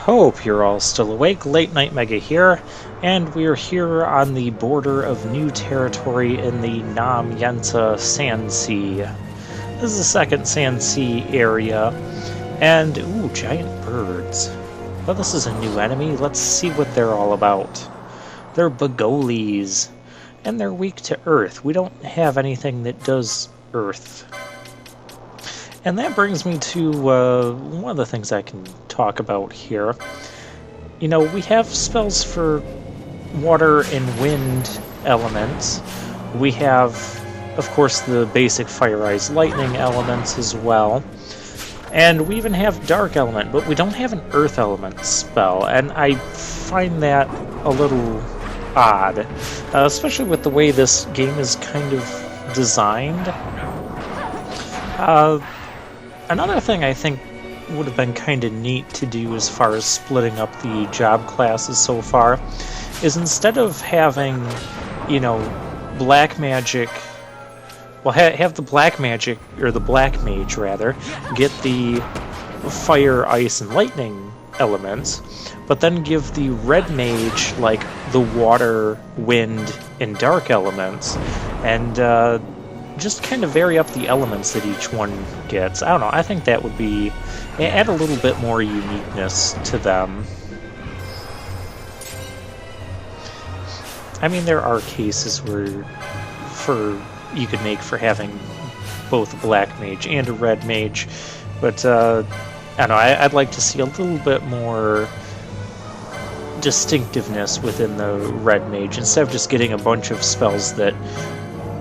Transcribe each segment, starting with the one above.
Hope you're all still awake. Late Night Mega here, and we're here on the border of new territory in the Nam Yensa Sandsea. This is the second Sandsea area, and ooh, giant birds. Well, this is a new enemy. Let's see what they're all about. They're Bagolis, and they're weak to Earth. We don't have anything that does Earth. And that brings me to one of the things I can talk about here. You know, we have spells for water and wind elements. We have, of course, the basic Fire, Ice, Lightning elements as well. And we even have Dark Element, but we don't have an Earth Element spell, and I find that a little odd, especially with the way this game is kind of designed. Another thing I think would have been kind of neat to do as far as splitting up the job classes so far is instead of having, you know, black magic, well, have the black magic, or the black mage rather, get the fire, ice, and lightning elements, but then give the red mage, like, the water, wind, and dark elements, and just kind of vary up the elements that each one gets. I don't know, I think that would be... add a little bit more uniqueness to them. I mean, there are cases where you could make for having both a black mage and a red mage, but I don't know, I'd like to see a little bit more distinctiveness within the red mage, instead of just getting a bunch of spells that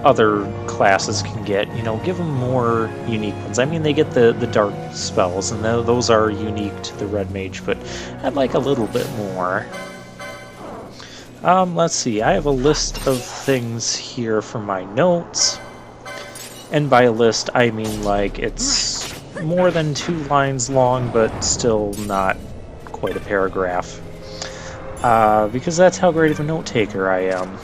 other classes can get. You know, give them more unique ones. I mean, they get the dark spells, and those are unique to the red mage, but I'd like a little bit more. Let's see, I have a list of things here for my notes, and by a list I mean like it's more than 2 lines long, but still not quite a paragraph, because that's how great of a note taker I am.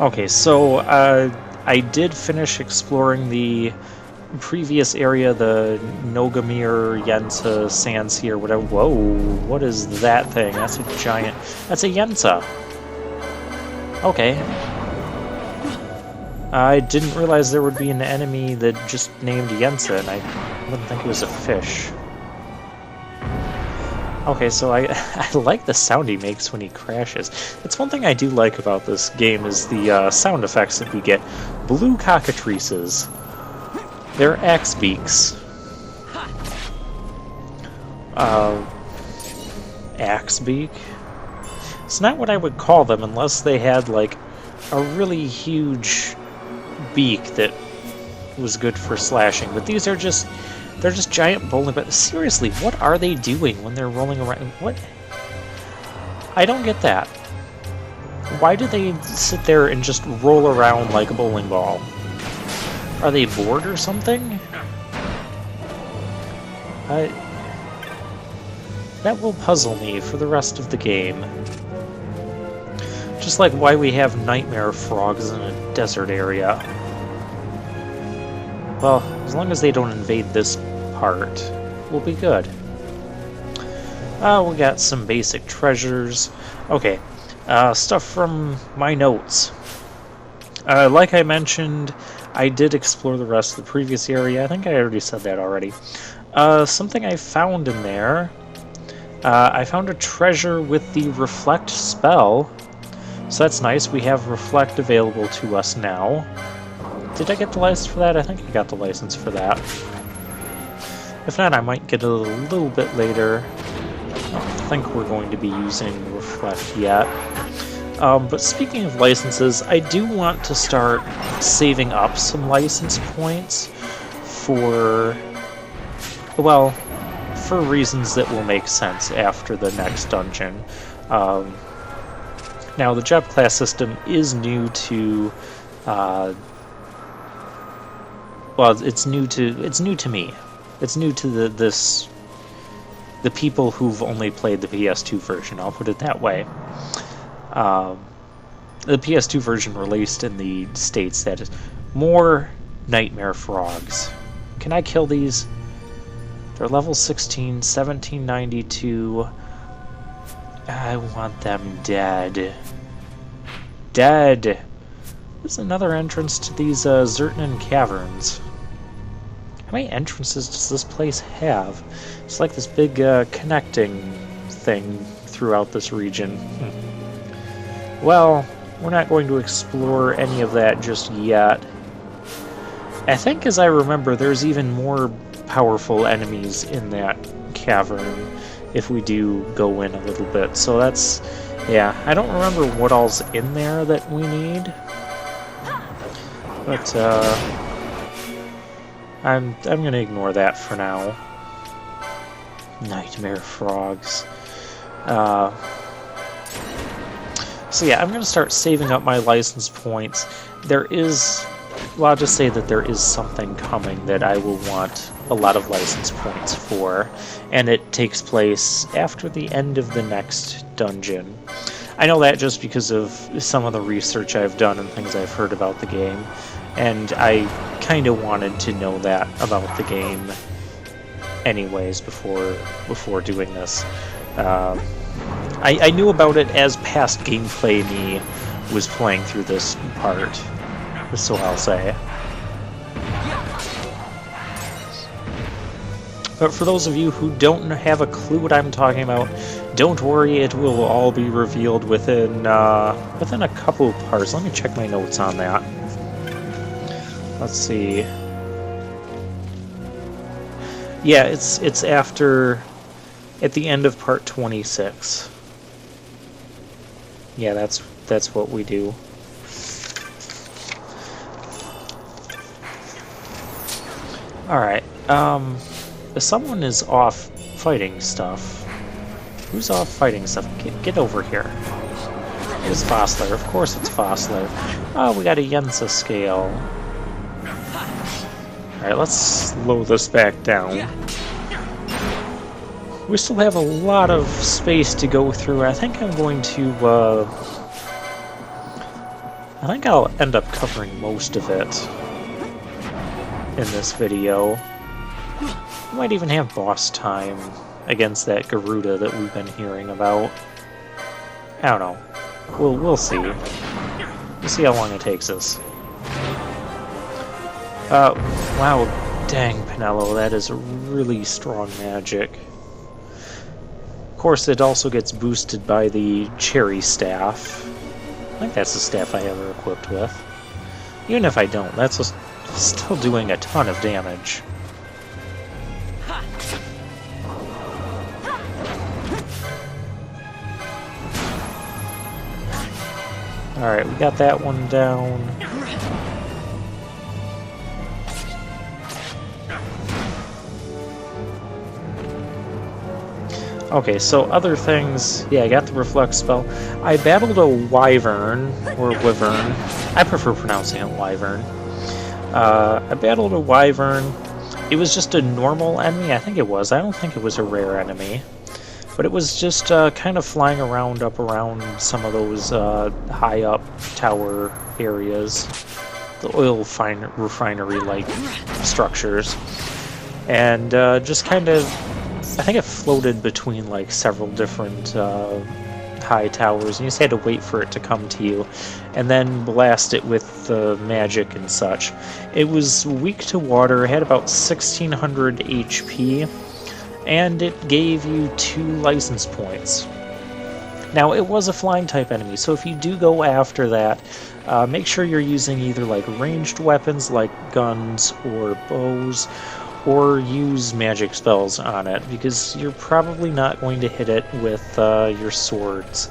Okay, so I did finish exploring the previous area, the Nogamir Yensa Sandsea or whatever. Whoa, what is that thing? That's a giant... That's a Yensa! Okay. I didn't realize there would be an enemy that just named Yensa, and I wouldn't think it was a fish. Okay, so I like the sound he makes when he crashes. That's one thing I do like about this game, is the sound effects that we get. Blue cockatrices. They're axe beaks. Axe beak? It's not what I would call them unless they had, like, a really huge beak that was good for slashing. But these are just... they're just giant bowling, but seriously, what are they doing when they're rolling around? What? I don't get that. Why do they sit there and just roll around like a bowling ball? Are they bored or something? That will puzzle me for the rest of the game. Just like why we have nightmare frogs in a desert area. Well, as long as they don't invade this part, we'll be good. We got some basic treasures. Okay, stuff from my notes. Like I mentioned, I did explore the rest of the previous area. I think I already said that already. Something I found in there, I found a treasure with the Reflect spell. So that's nice, we have Reflect available to us now. Did I get the license for that? I think I got the license for that. If not, I might get it a little bit later. I don't think we're going to be using Reflect yet. But speaking of licenses, I do want to start saving up some license points for, well, for reasons that will make sense after the next dungeon. Now, the job class system is new to... well, it's new to me. It's new to the people who've only played the PS2 version. I'll put it that way. The PS2 version released in the States that more nightmare frogs. Can I kill these? They're level 16, 1792. I want them dead. Dead! There's another entrance to these Zertnan caverns. How many entrances does this place have? It's like this big connecting thing throughout this region. Well, we're not going to explore any of that just yet. I think, as I remember, there's even more powerful enemies in that cavern if we do go in a little bit. So that's... yeah, I don't remember what all's in there that we need. But, I'm gonna ignore that for now. Nightmare frogs. So yeah, I'm gonna start saving up my license points. There is... well, I'll just say that there is something coming that I will want a lot of license points for, and it takes place after the end of the next dungeon. I know that just because of some of the research I've done and things I've heard about the game, and I kind of wanted to know that about the game anyways before doing this. I knew about it as past gameplay me was playing through this part, so I'll say. But for those of you who don't have a clue what I'm talking about, don't worry, it will all be revealed within a couple parts. Let me check my notes on that. Let's see. Yeah, it's after, at the end of part 26. Yeah, that's what we do. Alright, someone is off fighting stuff. Who's off fighting stuff? Get over here. It's Vossler. Of course it's Vossler. Oh, we got a Yensa scale. Alright, let's slow this back down. We still have a lot of space to go through. I think I'm going to, I think I'll end up covering most of it in this video. We might even have boss time against that Garuda that we've been hearing about. I don't know. We'll see. We'll see how long it takes us. Wow, dang, Pinello, that is really strong magic. Of course, it also gets boosted by the Cherry Staff. I think that's the staff I ever equipped with. Even if I don't, that's still doing a ton of damage. Alright, we got that one down. Okay, so other things... yeah, I got the Reflect spell. I battled a Wyvern, or Wyvern. I prefer pronouncing it Wyvern. I battled a Wyvern. It was just a normal enemy, I think it was. I don't think it was a rare enemy. But it was just kind of flying around, up around some of those high-up tower areas. The oil refinery-like structures. And just kind of... I think it floated between like several different high towers, and you just had to wait for it to come to you, and then blast it with the magic and such. It was weak to water, had about 1600 HP, and it gave you 2 license points. Now, it was a flying type enemy, so if you do go after that, make sure you're using either like ranged weapons like guns or bows, or use magic spells on it, because you're probably not going to hit it with your swords.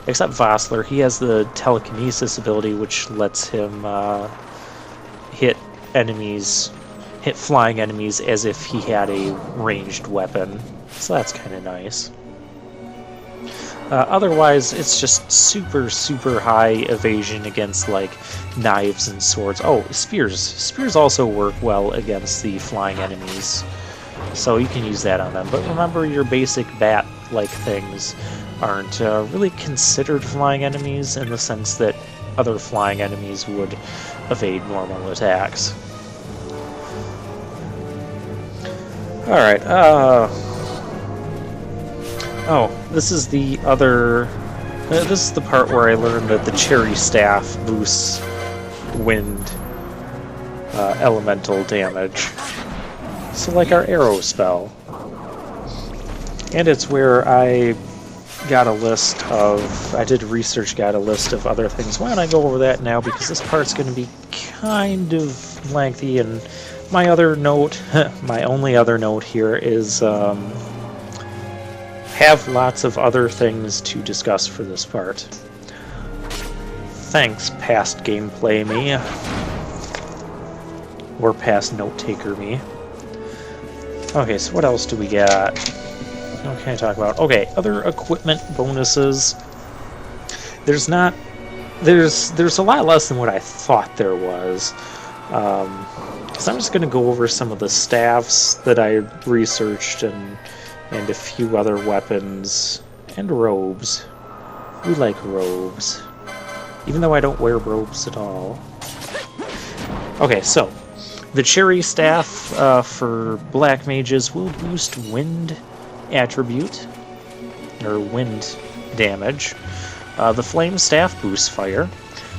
Except Vossler, he has the telekinesis ability, which lets him hit flying enemies as if he had a ranged weapon. So that's kind of nice. Otherwise, it's just super, super high evasion against, like, knives and swords. Oh, spears. Spears also work well against the flying enemies, so you can use that on them. But remember, your basic bat-like things aren't really considered flying enemies in the sense that other flying enemies would evade normal attacks. Alright, oh, this is the other... this is the part where I learned that the cherry staff boosts wind elemental damage. So like our arrow spell. And it's where I got a list of... I did research, got a list of other things. Why don't I go over that now, because this part's going to be kind of lengthy, and my other note, my only other note here is have lots of other things to discuss for this part. Thanks, past gameplay me. Or past note-taker me. Okay, so what else do we got? What can I talk about? Okay, other equipment bonuses. There's a lot less than what I thought there was. So I'm just going to go over some of the staffs that I researched and a few other weapons and robes. We like robes, even though I don't wear robes at all. Okay, so the cherry staff for black mages will boost wind attribute, or wind damage. The flame staff boosts fire.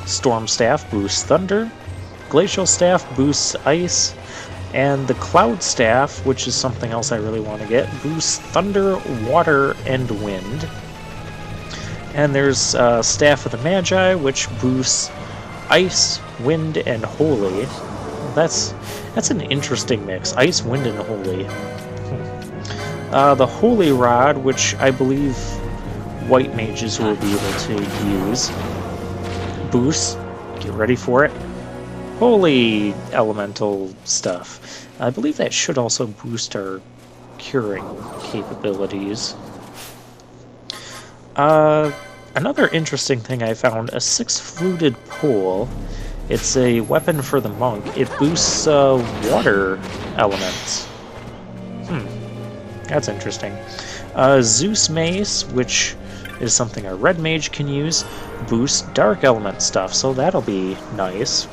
Storm staff boosts thunder. Glacial staff boosts ice. And the cloud staff, which is something else I really want to get, boosts thunder, water, and wind. And there's staff of the magi, which boosts ice, wind, and holy. That's an interesting mix. Ice, wind, and holy. The holy rod, which I believe white mages will be able to use. Boosts. Get ready for it. Holy elemental stuff. I believe that should also boost our curing capabilities. Another interesting thing I found, a six-fluted pole. It's a weapon for the monk. It boosts water elements. That's interesting. Zeus Mace, which is something a red mage can use, boosts dark element stuff, so that'll be nice.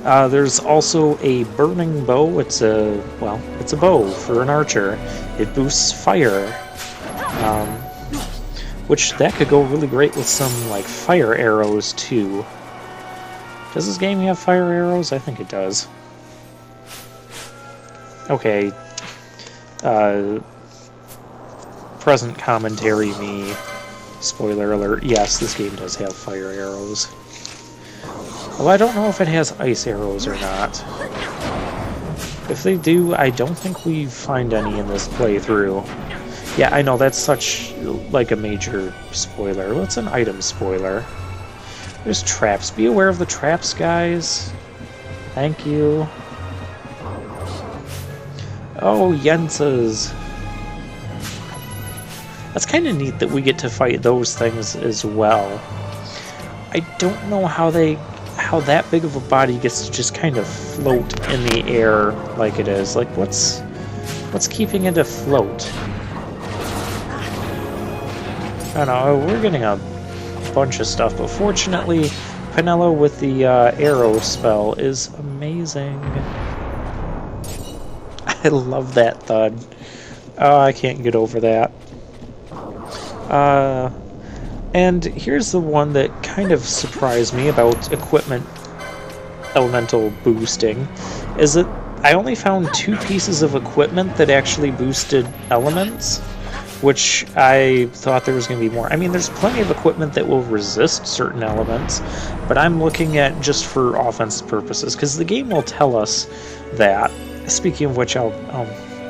There's also a burning bow. It's a bow for an archer. It boosts fire, which that could go really great with some like fire arrows too. Does this game have fire arrows? I think it does. Okay. Present commentary me. Spoiler alert. Yes, this game does have fire arrows. Well, I don't know if it has ice arrows or not. If they do, I don't think we find any in this playthrough. Yeah, I know, that's such, like, a major spoiler. What's an item spoiler? There's traps. Be aware of the traps, guys. Thank you. Oh, Yenses. That's kind of neat that we get to fight those things as well. I don't know how that big of a body gets to just kind of float in the air like it is. Like, what's keeping it afloat? I don't know, we're getting a bunch of stuff, but fortunately, Penelo with the arrow spell is amazing. I love that thud. Oh, I can't get over that. And here's the one that kind of surprised me about equipment elemental boosting, is that I only found 2 pieces of equipment that actually boosted elements, which I thought there was going to be more. I mean, there's plenty of equipment that will resist certain elements, but I'm looking at just for offensive purposes, because the game will tell us that. Speaking of which, I'll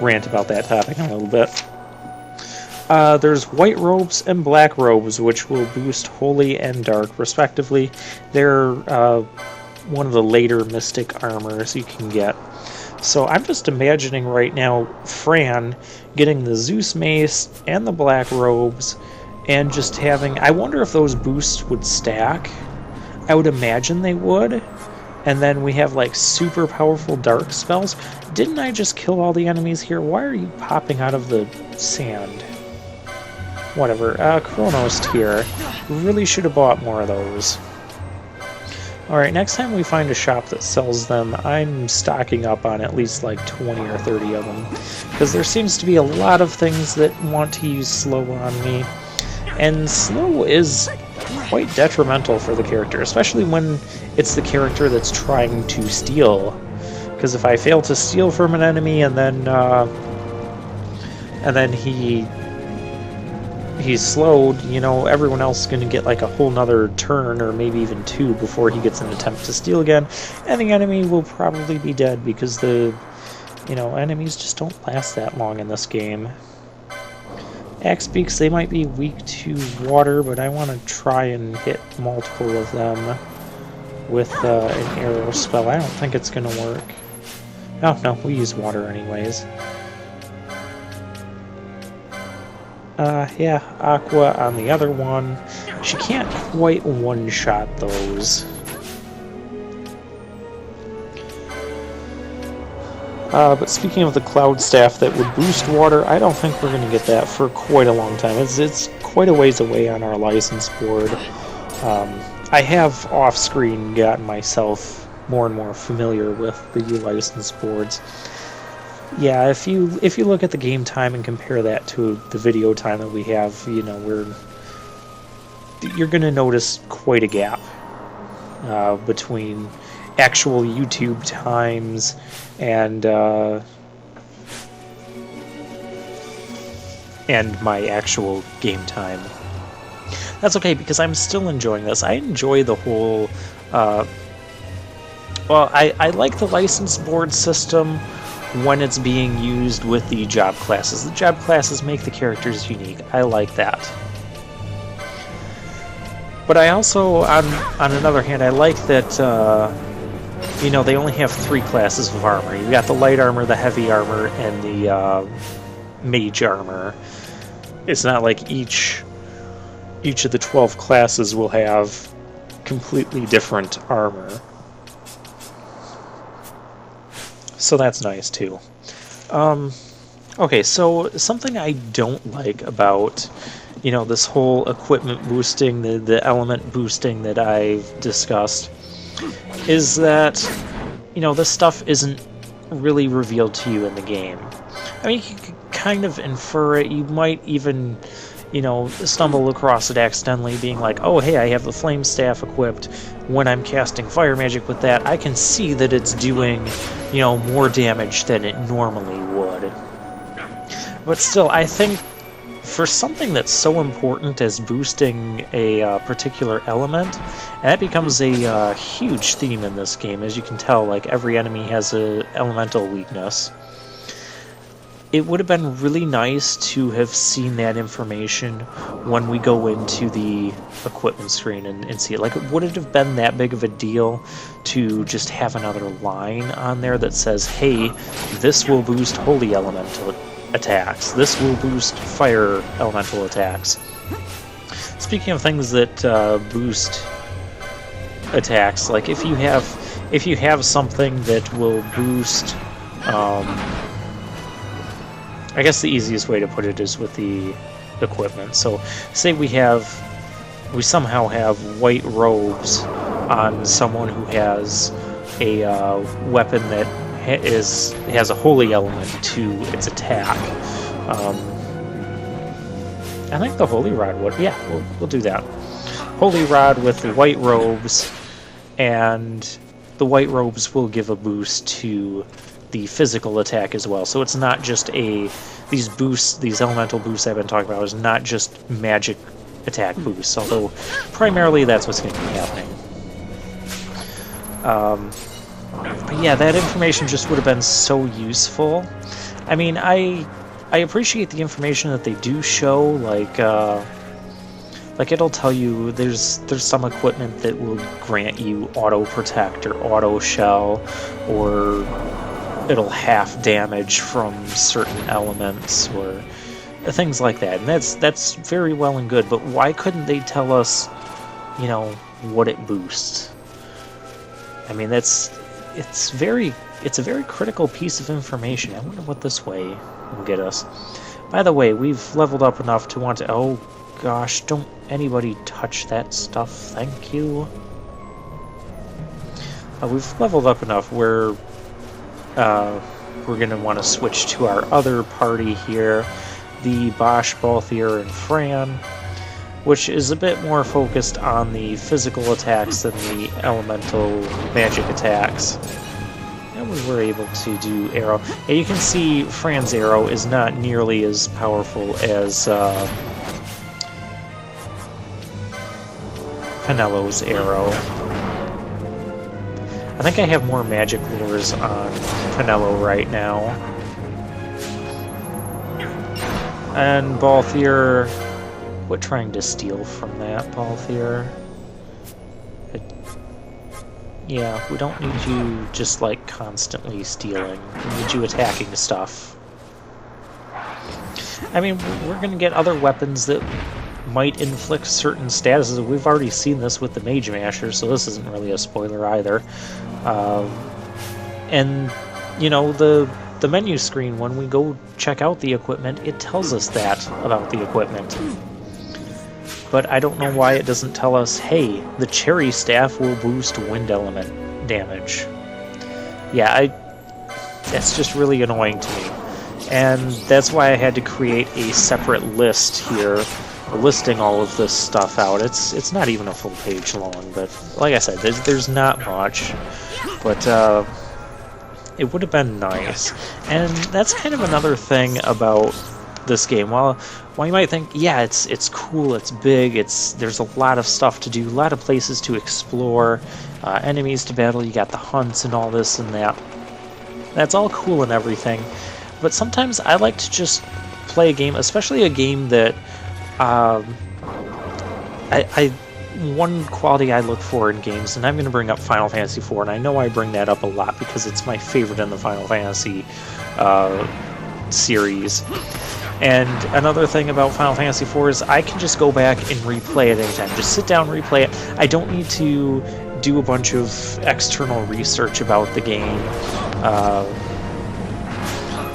rant about that topic in a little bit. There's white robes and black robes, which will boost holy and dark, respectively. They're one of the later mystic armors you can get. So I'm just imagining right now Fran getting the Zeus Mace and the black robes, and just having... I wonder if those boosts would stack. I would imagine they would. And then we have, like, super powerful dark spells. Didn't I just kill all the enemies here? Why are you popping out of the sand? Whatever. Chronos here. Really should have bought more of those. Alright, next time we find a shop that sells them, I'm stocking up on at least like 20 or 30 of them. Because there seems to be a lot of things that want to use slow on me. And slow is quite detrimental for the character, especially when it's the character that's trying to steal. Because if I fail to steal from an enemy and then he's slowed, you know, everyone else is going to get like a whole nother turn or maybe even two before he gets an attempt to steal again, and the enemy will probably be dead because the, you know, enemies just don't last that long in this game. Axe beaks, they might be weak to water, but I want to try and hit multiple of them with an arrow spell. I don't think it's going to work. Oh, no, we use water anyways. Yeah, Aqua on the other one. She can't quite one-shot those. But speaking of the Cloud Staff that would boost water, I don't think we're going to get that for quite a long time. It's quite a ways away on our license board. I have off-screen gotten myself more and more familiar with the license boards. Yeah, if you look at the game time and compare that to the video time that we have, you know, you're going to notice quite a gap between actual YouTube times and my actual game time. That's okay, because I'm still enjoying this. I enjoy the whole... well, I like the license board system when it's being used with the job classes. The job classes make the characters unique. I like that. But I also, on another hand, I like that, you know, they only have 3 classes of armor. You've got the light armor, the heavy armor, and the mage armor. It's not like each of the 12 classes will have completely different armor. So that's nice too. Okay, so something I don't like about, you know, this whole equipment boosting, the element boosting that I've discussed, is that, you know, this stuff isn't really revealed to you in the game. I mean, you could kind of infer it. You might even, you know, stumble across it accidentally, being like, oh, hey, I have the flame staff equipped. When I'm casting fire magic with that, I can see that it's doing, you know, more damage than it normally would. But still, I think for something that's so important as boosting a particular element, and that becomes a huge theme in this game. As you can tell, like, every enemy has an elemental weakness. It would have been really nice to have seen that information when we go into the equipment screen and see it. Like, would it have been that big of a deal to just have another line on there that says, hey, this will boost holy elemental attacks, this will boost fire elemental attacks. Speaking of things that boost attacks, like if you have something that will boost, I guess the easiest way to put it is with the equipment. So, say we somehow have white robes on someone who has a weapon that has a holy element to its attack. I think the holy rod would. Yeah, we'll do that. Holy rod with white robes, and the white robes will give a boost to the physical attack as well. So it's not just these elemental boosts I've been talking about is not just magic attack boosts, although primarily that's what's going to be happening. But yeah, that information just would have been so useful. I mean, I appreciate the information that they do show, like it'll tell you there's some equipment that will grant you auto protect or auto shell, or it'll half damage from certain elements or things like that, and that's very well and good. But why couldn't they tell us, you know, what it boosts? I mean, it's a very critical piece of information. I wonder what this way will get us. By the way, we've leveled up enough to want to... Oh gosh, don't anybody touch that stuff, thank you. We've leveled up enough where we're going to want to switch to our other party here, the Bosch, Balthier, and Fran, which is a bit more focused on the physical attacks than the elemental magic attacks. And we were able to do arrow. And you can see Fran's arrow is not nearly as powerful as Penello's arrow. I think I have more magic lures on Penello right now. And Balthier, what trying to steal from that, Balthier? Yeah, we don't need you just like constantly stealing. We need you attacking stuff. I mean, we're gonna get other weapons that might inflict certain statuses. We've already seen this with the Mage Masher, so this isn't really a spoiler either. And, you know, the menu screen, when we go check out the equipment, it tells us that about the equipment. But I don't know why it doesn't tell us, hey, the Cherry Staff will boost wind element damage. Yeah, that's just really annoying to me. And that's why I had to create a separate list here, listing all of this stuff out. It's not even a full page long, but like I said, there's not much. But it would have been nice. And that's kind of another thing about this game. While you might think, yeah, it's cool, it's big, there's a lot of stuff to do, a lot of places to explore, enemies to battle, you got the hunts and all this and that. That's all cool and everything. But sometimes I like to just play a game, especially a game that one quality I look for in games, and I'm going to bring up Final Fantasy IV, and I know I bring that up a lot because it's my favorite in the Final Fantasy series. And another thing about Final Fantasy IV is I can just go back and replay it anytime. Just sit down, replay it. I don't need to do a bunch of external research about the game.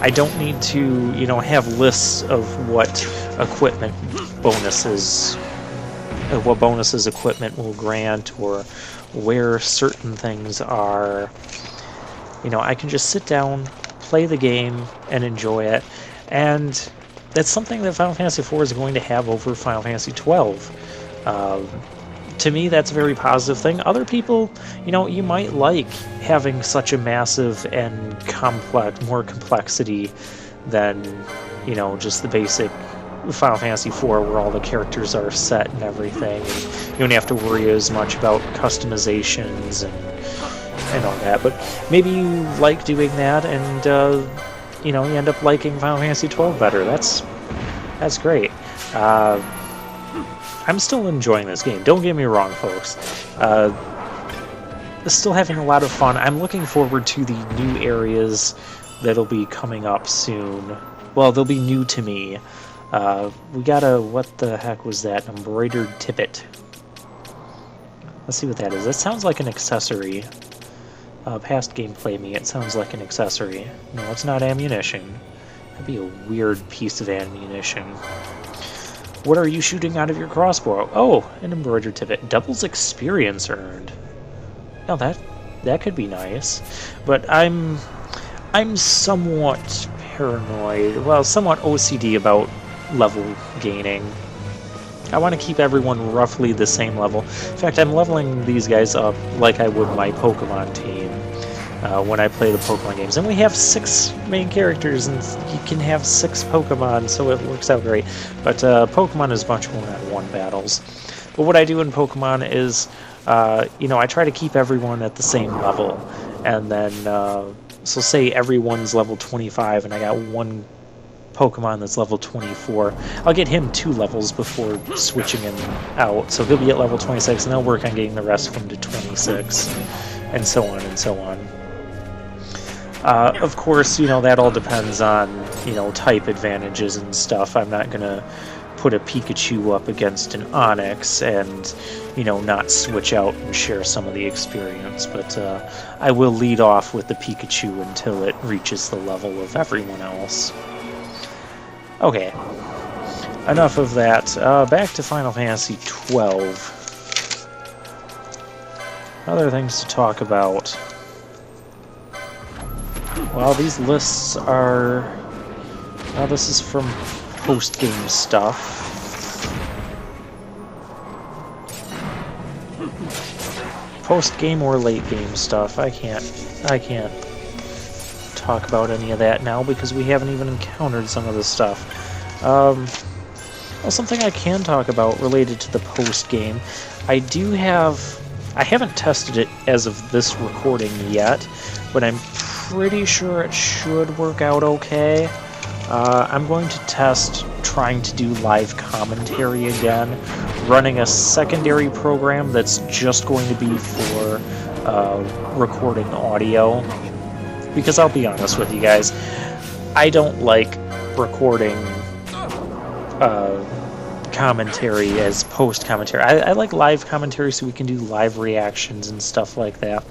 I don't need to, you know, have lists of what equipment bonuses, what bonuses equipment will grant, or where certain things are. You know, I can just sit down, play the game, and enjoy it. And that's something that Final Fantasy IV is going to have over Final Fantasy XII. To me, that's a very positive thing. Other people, you know, you might like having such a massive and complex, more complexity than, you know, just the basic Final Fantasy IV where all the characters are set and everything. And you don't have to worry as much about customizations and all that. But maybe you like doing that, and you know, you end up liking Final Fantasy XII better. That's great. I'm still enjoying this game. Don't get me wrong, folks. Still having a lot of fun. I'm looking forward to the new areas that'll be coming up soon. Well, they'll be new to me. We got a, what the heck was that? Embroidered tippet. Let's see what that is. That sounds like an accessory. Past gameplay me, it sounds like an accessory. No, it's not ammunition. That'd be a weird piece of ammunition. What are you shooting out of your crossbow? Oh, an embroidered tippet. Doubles experience earned. Now that could be nice. But I'm somewhat paranoid, well, somewhat OCD about level gaining. I want to keep everyone roughly the same level. In fact, I'm leveling these guys up like I would my Pokemon team when I play the Pokemon games. And we have 6 main characters, and you can have 6 Pokemon, so it works out great. But Pokemon is much more ×1 battles. But what I do in Pokemon is, you know, I try to keep everyone at the same level. And then, so say everyone's level 25, and I got one Pokemon that's level 24. I'll get him 2 levels before switching him out. So he'll be at level 26, and I'll work on getting the rest of them to 26, and so on and so on. Of course, you know, that all depends on, you know, type advantages and stuff. I'm not going to put a Pikachu up against an Onix and, you know, not switch out and share some of the experience. But I will lead off with the Pikachu until it reaches the level of everyone else. Okay, enough of that. Back to Final Fantasy XII. Other things to talk about. Well, these lists are... Well, this is from post-game stuff. Post-game or late-game stuff. I can't talk about any of that now because we haven't even encountered some of this stuff. Well, something I can talk about related to the post-game. I haven't tested it as of this recording yet, but I'm pretty sure it should work out okay. I'm going to test trying to do live commentary again, running a secondary program that's just going to be for recording audio. Because I'll be honest with you guys, I don't like recording commentary as post-commentary. I like live commentary so we can do live reactions and stuff like that.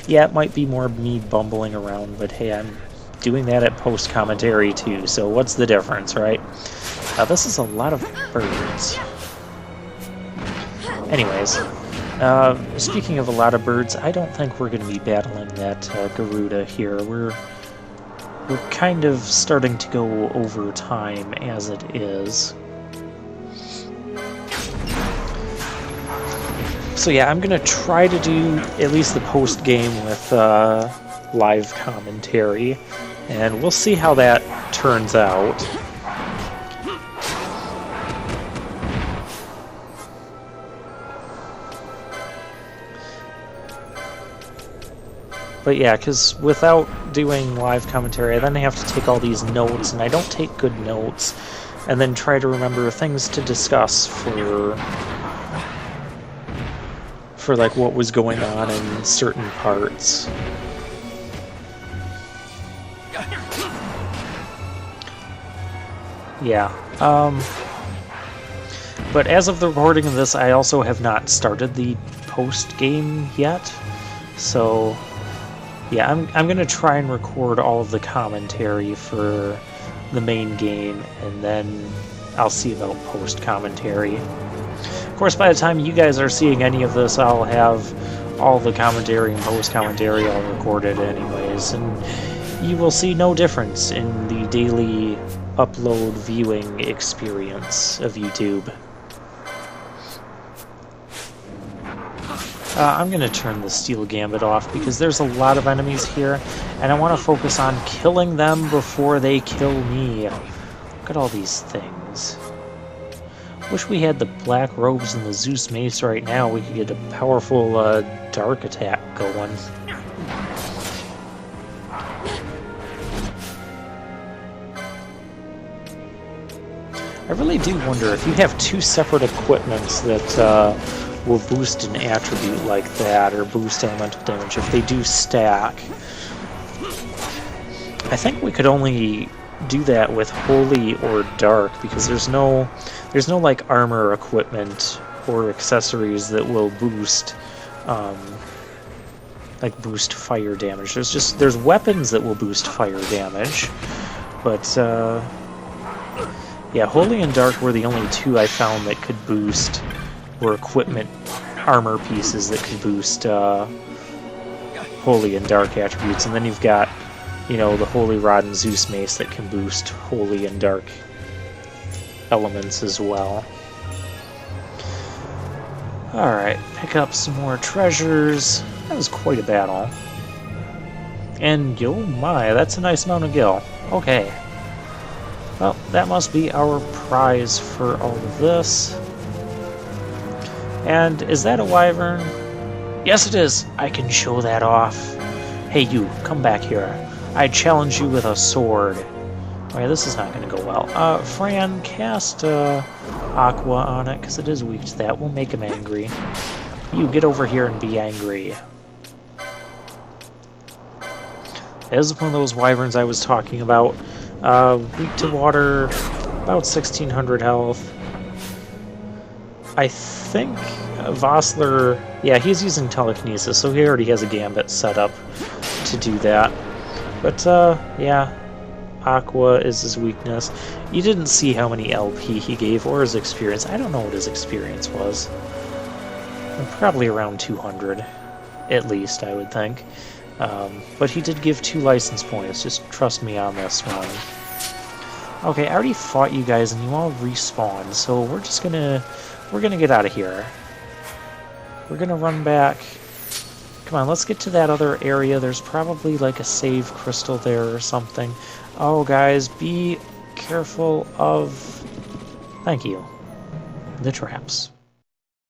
Yeah, it might be more me bumbling around, but hey, I'm doing that at post-commentary too, so what's the difference, right? This is a lot of birds. Anyways, speaking of a lot of birds, I don't think we're going to be battling that Garuda here. We're kind of starting to go over time as it is. So yeah, I'm going to try to do at least the post-game with live commentary, and we'll see how that turns out. But yeah, because without doing live commentary, I then have to take all these notes, and I don't take good notes, and then try to remember things to discuss for like what was going on in certain parts. Yeah. But as of the recording of this, I also have not started the post-game yet, so yeah, I'm gonna try and record all of the commentary for the main game, and then I'll see about post-commentary. Of course, by the time you guys are seeing any of this, I'll have all the commentary and post-commentary all recorded anyways, and you will see no difference in the daily upload viewing experience of YouTube. I'm going to turn the Steel Gambit off because there's a lot of enemies here, and I want to focus on killing them before they kill me. Look at all these things. Wish we had the Black Robes and the Zeus Mace right now. We could get a powerful dark attack going. I really do wonder if you have two separate equipments that will boost an attribute like that, or boost elemental damage, if they do stack. I think we could only do that with Holy or Dark, because there's no like armor equipment or accessories that will boost like boost fire damage. There's weapons that will boost fire damage, but yeah, Holy and Dark were the only two I found that could boost, or equipment armor pieces that could boost Holy and Dark attributes. And then you've got, you know, the Holy Rod and Zeus Mace that can boost Holy and Dark elements as well. Alright, pick up some more treasures. That was quite a battle. And, oh my, that's a nice amount of gil. Okay. Well, that must be our prize for all of this. And is that a wyvern? Yes, it is. I can show that off. Hey, you, come back here. I challenge you with a sword. Okay, this is not going to go well. Fran, cast Aqua on it, because it is weak to that. We'll make him angry. You, get over here and be angry. This is one of those wyverns I was talking about. Weak to water, about 1600 health. I think Vossler, yeah, he's using telekinesis, so he already has a gambit set up to do that. But, yeah, Aqua is his weakness. You didn't see how many LP he gave, or his experience. I don't know what his experience was. Probably around 200. at least, I would think. But he did give 2 license points. Just trust me on this one. Okay, I already fought you guys, and you all respawned, so we're just gonna... We're gonna get out of here. We're gonna run back. Come on, let's get to that other area. There's probably like a save crystal there or something. Oh, guys, be careful of... Thank you. The traps.